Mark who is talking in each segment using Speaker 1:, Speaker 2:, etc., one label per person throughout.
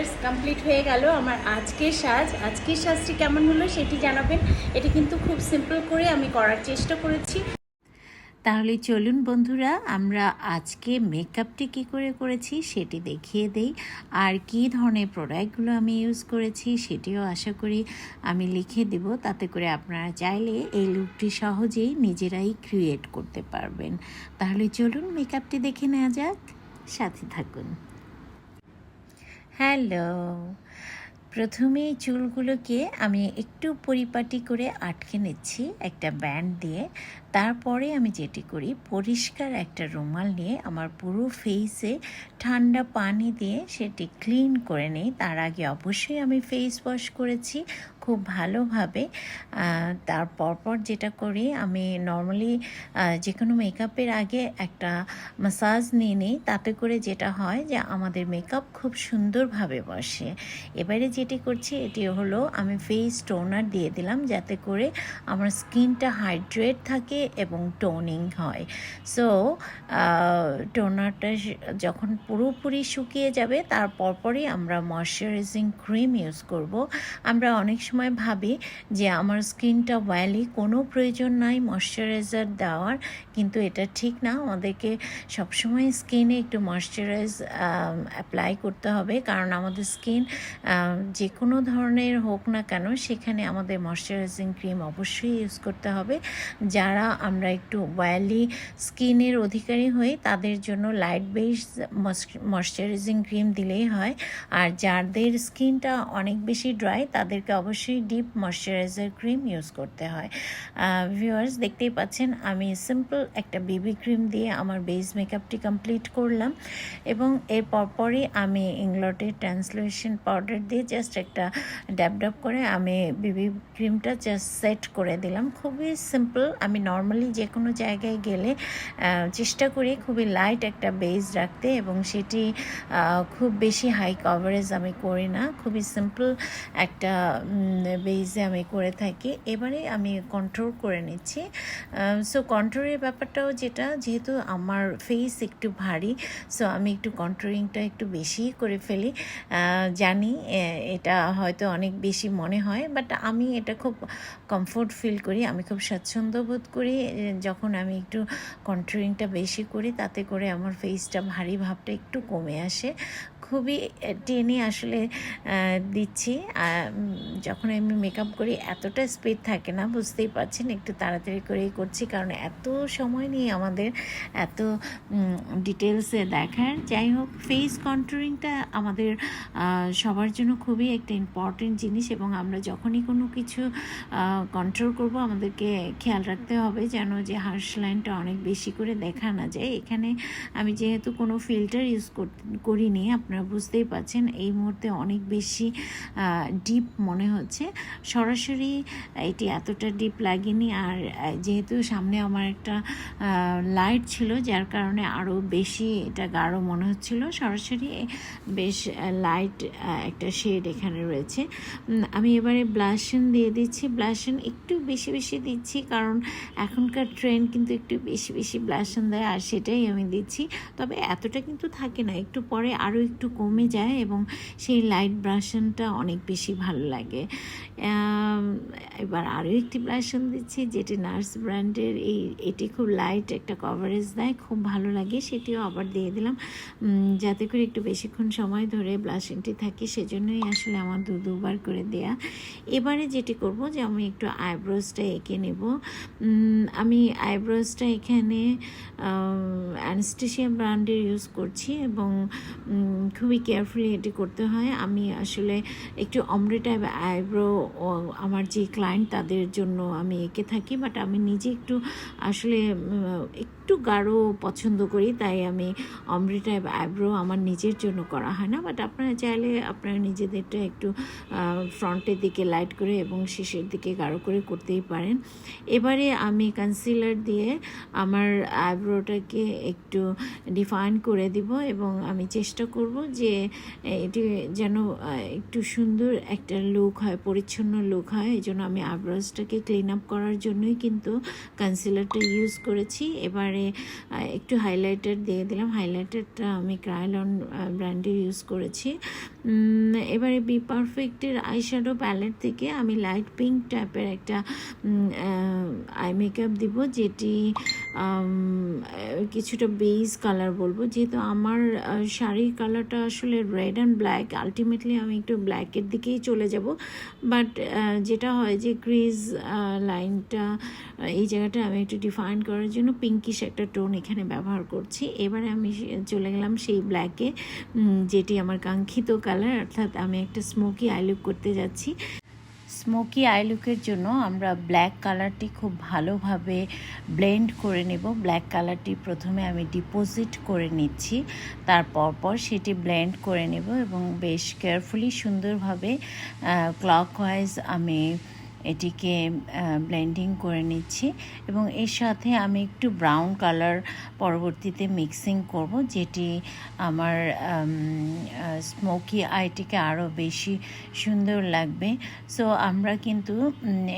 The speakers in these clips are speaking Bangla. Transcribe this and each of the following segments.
Speaker 1: ভিউয়ার্স কমপ্লিট হয়ে গেল আমার আজকের সাজটি কেমন হলো সেটি জানাবেন। এটি কিন্তু খুব সিম্পল করে আমি করার চেষ্টা করেছি।
Speaker 2: তাহলে চলুন বন্ধুরা, আমরা আজকে মেকআপটি কী করে করেছি সেটি দেখিয়ে দেই, আর কী ধরনের প্রোডাক্টগুলো আমি ইউজ করেছি সেটিও আশা করি আমি লিখে দেব। তাতে করে আপনারা চাইলে এই লুকটি সহজেই নিজেরাই ক্রিয়েট করতে পারবেন। তাহলে চলুন মেকআপটি দেখে নেওয়া যাক, সাথে থাকুন। হ্যালো, প্রথমেই চুলগুলোকে আমি একটু পরিপাটি করে আটকে নিচ্ছি একটা ব্যান্ড দিয়ে। তারপরে আমি যেটি করি, পরিষ্কার একটা রুমাল নিয়ে আমার পুরো ফেসে ঠান্ডা পানি দিয়ে সেটি ক্লিন করে নিই। তার আগে অবশ্যই আমি ফেস ওয়াশ করেছি খুব ভালোভাবে। তার পরপর যেটা করি, আমি নর্মালি যে কোনো মেকআপের আগে একটা ম্যাসাজ নিয়ে নিই। তাতে করে যেটা হয় যে আমাদের মেকআপ খুব সুন্দরভাবে বসে। এবারে যেটি করছি এটি হলো, আমি ফেস টোনার দিয়ে দিলাম যাতে করে আমার স্কিনটা হাইড্রেট থাকে এবং টোনিং হয়। সো টোনারটা যখন পুরোপুরি শুকিয়ে যাবে তার পরপরই আমরা ময়শ্চারাইজিং ক্রিম ইউজ করব। আমরা অনেক সময় ভাবি যে আমার স্কিনটা ওয়েলি, কোনো প্রয়োজন নাই ময়শ্চারাইজার দেওয়ার, কিন্তু এটা ঠিক না। আমাদেরকে সবসময় স্কিনে একটু ময়শ্চারাইজ অ্যাপ্লাই করতে হবে, কারণ আমাদের স্কিন যে কোনো ধরনের হোক না কেন সেখানে আমাদের ময়শ্চারাইজিং ক্রিম অবশ্যই ইউজ করতে হবে। যারা আমরা একটু ওয়েলি স্কিনের অধিকারী হই তাদের জন্য লাইট বেস ময়শ্চারাইজিং ক্রিম দিলেই হয়, আর যাদের স্কিনটা অনেক বেশি ড্রাই তাদেরকে অবশ্যই ডিপ ময়শ্চারাইজার ক্রিম ইউজ করতে হয়। ভিউয়ার্স দেখতেই পাচ্ছেন আমি সিম্পল একটা বেবি ক্রিম দিয়ে আমার বেস মেকআপটি কমপ্লিট করলাম, এবং এর পরপরই আমি ইংলটের ট্রান্সলুশন পাউডার দিয়ে জাস্ট একটা ড্যাব করে আমি বেবি ক্রিমটা জাস্ট সেট করে দিলাম। খুবই সিম্পল। আমি নর্মালি যে কোনো জায়গায় গেলে চেষ্টা করি খুবই লাইট একটা বেস রাখতে, এবং সেটি খুব বেশি হাই কভারেজ আমি করি না, খুবই সিম্পল একটা বেসে আমি করে থাকি। এবারে আমি কন্ট্রোল করে নিচ্ছি। সো কন্ট্রোলের ব্যাপারটাও যেহেতু আমার ফেস একটু ভারী, সো আমি একটু কন্ট্রোলিংটা একটু বেশি করে ফেলি। জানি এটা হয়তো অনেক বেশি মনে হয়, বাট আমি এটা খুব কমফোর্ট ফিল করি, আমি খুব স্বাচ্ছন্দ্য বোধ করি যখন আমি একটু কন্ট্রোলিংটা বেশি করি। তাতে করে আমার ফেসটা ভারী ভাবটা একটু কমে আসে। খুবই টেনে আসলে দিচ্ছি। যখন আমি মেকআপ করি এতটা স্পিড থাকে না, বুঝতেই পারছেন, একটু তাড়াতাড়ি করেই করছি, কারণ এত সময় নিয়ে আমাদের এত ডিটেলসে দেখার। যাই হোক, ফেস কন্ট্রোলিংটা আমাদের সবার জন্য খুবই একটা ইম্পর্টেন্ট জিনিস, এবং আমরা যখনই কোনো কিছু কন্ট্রোল করব আমাদেরকে খেয়াল রাখতে হবে যেন যে হার্শ লাইনটা অনেক বেশি করে দেখা না যায়। এখানে আমি যেহেতু কোনো ফিল্টার ইউজ করিনি, আপনারা বুঝতেই পাচ্ছেন এই মুহূর্তে অনেক বেশি ডিপ মনে হচ্ছে। সরাসরি এটি এতটা ডিপ লাগেনি, আর যেহেতু সামনে আমার একটা লাইট ছিল যার কারণে আরও বেশি এটা গাঢ় মনে হচ্ছিল। সরাসরি বেশ লাইট একটা শেড এখানে রয়েছে। আমি এবারে ব্লাশন দিয়ে দিচ্ছি। ব্লাশন একটু বেশি বেশি দিচ্ছি, কারণ এখনকার ট্রেন্ড কিন্তু একটু বেশি বেশি ব্লাশন দেয়, আর সেটাই আমি দিচ্ছি। তবে এতটা কিন্তু থাকে না, একটু পরে আরও একটু কমে যায়, এবং সেই লাইট ব্লাশনটা অনেক বেশি ভালো লাগে। এবার আরও একটি ব্লাশন দিচ্ছি, যেটি নার্স ব্র্যান্ডের। এটি খুব লাইট একটা কভারেজ দেয়, খুব ভালো লাগে, সেটিও আবার দিয়ে দিলাম যাতে করে একটু বেশিক্ষণ সময় ধরে ব্লাশিংটি থাকে, সেজন্যই আসলে আমার দুবার করে দেয়া। এবারে যেটি করব যে আমি একটু আইব্রোজটা এঁকে নেব। আমি আইব্রোজটা এখানে অ্যানাস্টেসিয়া ব্র্যান্ডের ইউজ করছি, এবং খুবই কেয়ারফুলি এটি করতে হয়। আমি আসলে একটু অমরে টাইপ আইব্রো আমার যে ক্লায়েন্ট তাদের জন্য আমি এঁকে থাকি, বাট আমি নিজে একটু আসলে একটু গাঢ় পছন্দ করি, তাই আমি অমরে টাইপ আইব্রো আমার নিজের জন্য করা হয় না। বাট আপনারা চাইলে আপনারা নিজেদেরটা একটু ফ্রন্টের দিকে লাইট করে এবং শেষের দিকে গাঢ় করে করতেই পারেন। এবারে আমি কনসিলার দিয়ে আমার আইব্রোটাকে একটু ডিফাইন করে দিব, এবং আমি চেষ্টা করব যে এটি যেন একটু সুন্দর একটা লুক হয়, পরিচ্ছন্ন লুক হয়। এই জন্য আমি আইব্রোজটাকে ক্লিন আপ করার জন্যই কিন্তু কনসিলারটা ইউজ করেছি। এবারে এবারে একটু হাইলাইটার দিয়ে দিলাম। হাইলাইটারটা আমি ক্রায়োলন ব্র্যান্ডে ইউজ করেছি। এবারে বি পারফেক্টের আইশ্যাডো প্যালেট থেকে আমি লাইট পিঙ্ক টাইপের একটা আই মেকআপ দিব, যেটি কিছুটা বেজ কালার বলবো, যেহেতু আমার শাড়ির কালারটা আসলে রেড অ্যান্ড ব্ল্যাক। আলটিমেটলি আমি একটু ব্ল্যাকের দিকেই চলে যাব, বাট যেটা হয় যে ক্রিজ লাইনটা এই জায়গাটা আমি একটু ডিফাইন করার জন্য পিঙ্কিশ একটা টোন এখানে ব্যবহার করছি। এবারে আমি চলে গেলাম সেই ব্ল্যাকে, যেটি আমার কাঙ্ক্ষিত কালার, অর্থাৎ আমি একটা স্মোকি আই লুক করতে যাচ্ছি। স্মোকি আই লুকের জন্য আমরা ব্ল্যাক কালারটি খুব ভালোভাবে ব্লেন্ড করে নেব। ব্ল্যাক কালারটি প্রথমে আমি ডিপোজিট করে নিচ্ছি, তারপর সেটি ব্লেন্ড করে নেব এবং বেশ কেয়ারফুলি সুন্দরভাবে ক্লকওয়াইজ আমি এটিকে ব্লেন্ডিং করে নিচ্ছি। এবং এর সাথে আমি একটু ব্রাউন কালার পরবর্তীতে মিক্সিং করব, যেটি আমার স্মোকি আইটিকে আরও বেশি সুন্দর লাগবে। সো আমরা কিন্তু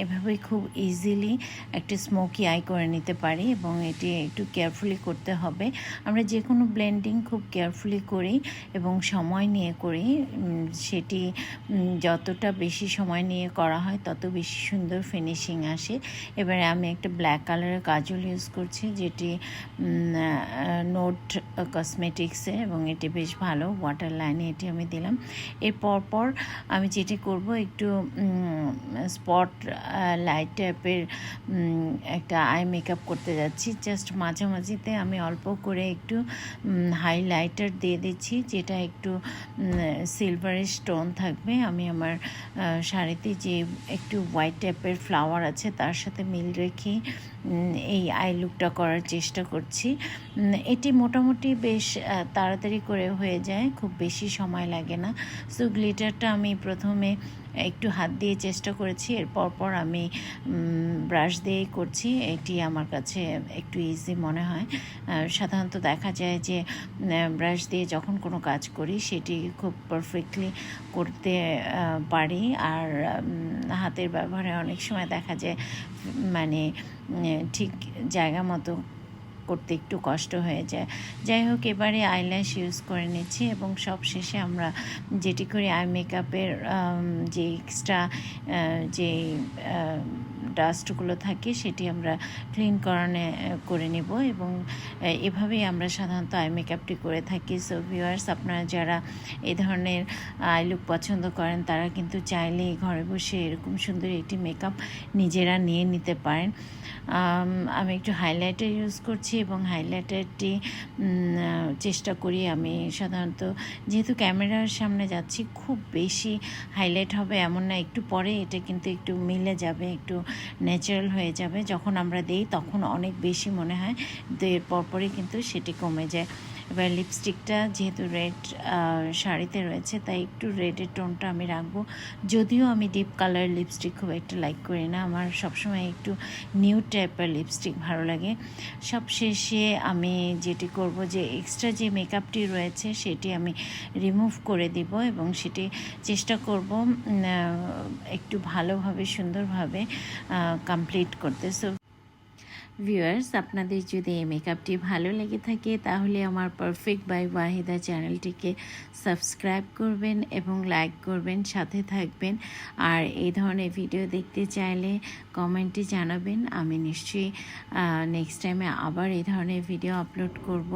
Speaker 2: এভাবে খুব ইজিলি একটা স্মোকি আই করে নিতে পারি, এবং এটি একটু কেয়ারফুলি করতে হবে। আমরা যে কোনো ব্লেন্ডিং খুব কেয়ারফুলি করি এবং সময় নিয়ে করি, সেটি যতটা বেশি সময় নিয়ে করা হয় তত বেশি সুন্দর ফিনিশিং আসে। এবারে আমি একটা ব্ল্যাক কালারের কাজল ইউজ করছি, যেটি নোট কসমেটিক্সে, এবং এটি বেশ ভালো ওয়াটার লাইনে এটি আমি দিলাম। এর পর আমি যেটি করব, একটু স্পট লাইট টাইপের একটা আই মেকআপ করতে যাচ্ছি। জাস্ট মাঝামাঝিতে আমি অল্প করে একটু হাইলাইটার দিয়ে দিচ্ছি, যেটা একটু সিলভারিশ টোন থাকবে। আমি আমার শাড়িতে যে একটু হোয়াইট টাইপের ফ্লাওয়ার আছে তার সাথে মিল রেখে এই আই লুকটা করার চেষ্টা করছি। এটি মোটামুটি বেশ তাড়াতাড়ি করে হয়ে যায়, খুব বেশি সময় লাগে না। সো গ্লিটারটা আমি প্রথমে একটু হাত দিয়ে চেষ্টা করেছি, এরপর আমি ব্রাশ দিয়েই করছি। এটি আমার কাছে একটু ইজি মনে হয়। সাধারণত দেখা যায় যে ব্রাশ দিয়ে যখন কোনো কাজ করি সেটি খুব পারফেক্টলি করতে পারি, আর হাতের ব্যবহারে অনেক সময় দেখা যায় মানে ঠিক জায়গা মতো করতে একটু কষ্ট হয়ে যায়। যাই হোক, এবারে আইল্যাশ ইউজ করে নিচ্ছি, এবং সব শেষে আমরা যেটি করি আই মেকআপের যে এক্সট্রা যে ডাস্টগুলো থাকে সেটি আমরা ক্লিন করে নেব, এবং এভাবেই আমরা সাধারণত আই মেকআপটি করে থাকি। সো ভিউয়ার্স, আপনারা যারা এই ধরনের আই লুক পছন্দ করেন তারা কিন্তু চাইলেই ঘরে বসে এরকম সুন্দর একটি মেকআপ নিজেরা নিয়ে নিতে পারেন। আমি একটু হাইলাইটার ইউজ করছি, এবং হাইলাইটারটি চেষ্টা করি আমি সাধারণত, যেহেতু ক্যামেরার সামনে যাচ্ছি, খুব বেশি হাইলাইট হবে এমন না, একটু পরে এটা কিন্তু একটু মিলে যাবে, একটু ন্যাচারাল হয়ে যাবে। যখন আমরা দিই তখন অনেক বেশি মনে হয়, তো এর পরপরই কিন্তু সেটি কমে যায়। এবার লিপস্টিকটা যেহেতু রেড শাড়িতে রয়েছে, তাই একটু রেডের টোনটা আমি রাখবো। যদিও আমি ডিপ কালার লিপস্টিক খুব একটা লাইক করি না, আমার সবসময় একটু নিউড টাইপের লিপস্টিক ভালো লাগে। সব শেষে আমি যেটি করব, যে এক্সট্রা যে মেকআপটি রয়েছে সেটি আমি রিমুভ করে দিব, এবং সেটি চেষ্টা করব একটু ভালোভাবে সুন্দরভাবে কমপ্লিট করতে। সো ভিউয়ার্স, আপনাদের যদি এই মেকআপটি ভালো লেগে থাকে তাহলে আমার পারফেক্ট বাই ওয়াহিদা চ্যানেলটিকে সাবস্ক্রাইব করবেন এবং লাইক করবেন, সাথে থাকবেন। আর এই ধরনের ভিডিও দেখতে চাইলে কমেন্টে জানাবেন, আমি নিশ্চয়ই নেক্সট টাইমে আবার এই ধরনের ভিডিও আপলোড করব।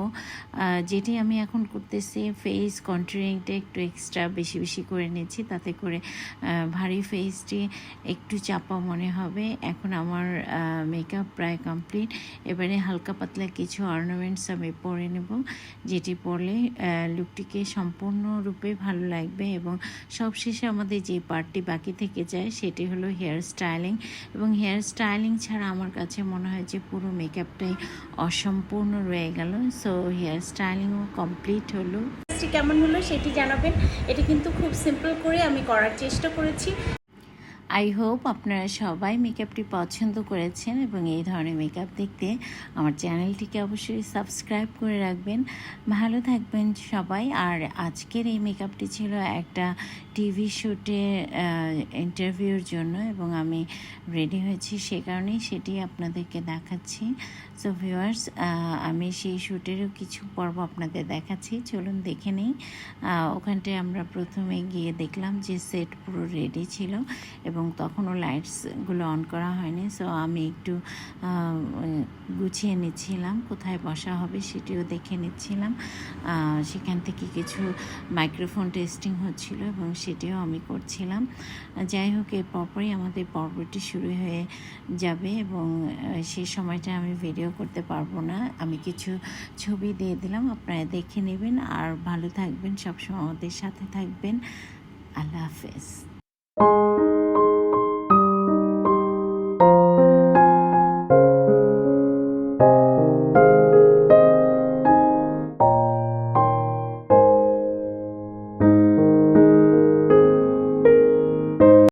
Speaker 2: যেটি আমি এখন করতেছি, ফেস কন্ট্যুরিংটা একটু এক্সট্রা বেশি করে নিচ্ছি, তাতে করে ভারী ফেসটি একটু চাপা মনে হবে। এখন আমার মেকআপ প্রায় কমপ্লিট। এবারে হালকা পাতলা কিছু অর্নামেন্টস আমি পরে নেব, যেটি পরলে লুকটিকে সম্পূর্ণরূপে ভালো লাগবে। এবং সবশেষে আমাদের যে পার্টটি বাকি থেকে যায় সেটি হলো হেয়ার স্টাইলিং, এবং হেয়ার স্টাইলিং ছাড়া আমার কাছে মনে হয় যে পুরো মেকআপটাই অসম্পূর্ণ রয়ে গেল। সো হেয়ার স্টাইলিংও কমপ্লিট হলো।
Speaker 1: কেমন হলো সেটি জানাবেন। এটি কিন্তু খুব সিম্পল করে আমি করার চেষ্টা করেছি।
Speaker 2: আই হোপ আপনারা সবাই মেকআপটি পছন্দ করেছেন, এবং এই ধরনের মেকআপ দেখতে আমার চ্যানেলটিকে অবশ্যই সাবস্ক্রাইব করে রাখবেন। ভালো থাকবেন সবাই। আর আজকের এই মেকআপটি ছিল একটা টিভি শ্যুটে ইন্টারভিউর জন্য, এবং আমি রেডি হয়েছি, সে কারণেই সেটি আপনাদেরকে দেখাচ্ছি। সো ভিউয়ার্স, আমি সেই শ্যুটেরও কিছু পর্ব আপনাদের দেখাচ্ছি, চলুন দেখে নেই। ওখানটায় আমরা প্রথমে গিয়ে দেখলাম যে সেট পুরো রেডি ছিল এবং তখনও লাইটসগুলো অন করা হয়নি। সো আমি একটু গুছিয়ে নিচ্ছিলাম, কোথায় বসা হবে সেটিও দেখে নিচ্ছিলাম। সেখান থেকে কিছু মাইক্রোফোন টেস্টিং হচ্ছিল এবং সেটিও আমি করছিলাম। যাই হোক, এর পরপরই আমাদের পর্বটি শুরু হয়ে যাবে এবং সেই সময়টা আমি ভিডিও করতে পারবো না। আমি কিছু ছবি দিয়ে দিলাম, আপনারা দেখে নেবেন। আর ভালো থাকবেন, সবসময় আমাদের সাথে থাকবেন। আল্লাহ হাফেজ।